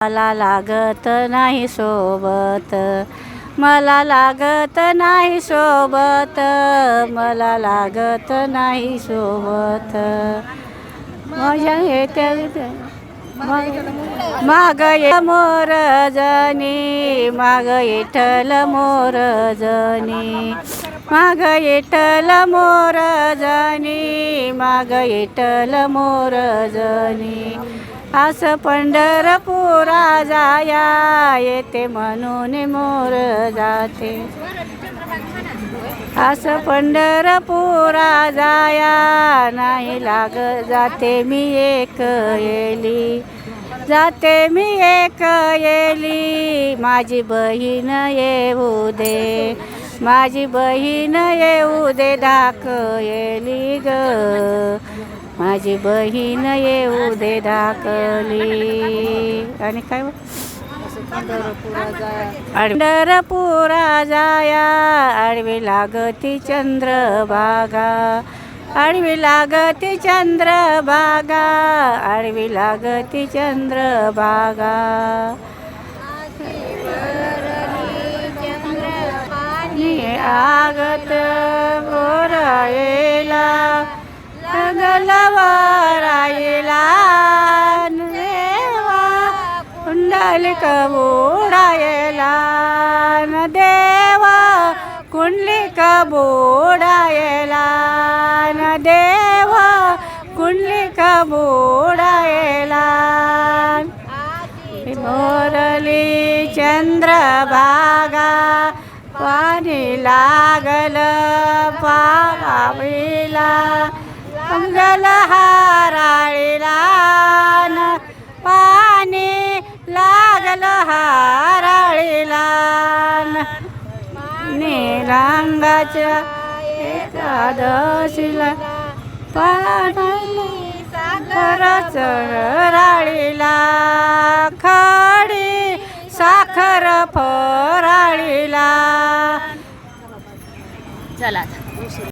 मला लागत नाही सोबत, मला लागत नाही सोबत, मला लागत नाही सोबत. माझ्या येत्या माग मोर जनी, माग विठ्ठल मोर जनी, माग विठ्ठल मोर जनी, माग विठ्ठल मोर जनी. असं पंढरपुरा जाया येते म्हणून मोर जाते, असं पंढरपुरा जाया नाही लाग जाते मी एक येली, जाते मी एक येली. माझी बहीण येऊ दे, माझी बहीण येऊ दे धाक येली ग, माझी बहीण येऊ दे धाकली. आणि काय पंढरपुरा जाया आडवी लागती चंद्रभागा, आडवी लागती चंद्रभागा, आडवी लागती चंद्रभागा. आगत बोरायला गलवरायला देवा, कुंडलिक बुडायला न देवा, कुंडलिक बुडायला न देवा, कुंडलिक बुडायला. मोरली चंद्रभागा पाणी लागल पावीला, मंगल हाराळीला पाणी लागल हाराळीला. निरांगाच्या एकादशीला पाणी साखर चराळीला, खडी साखर फराळीला. चला.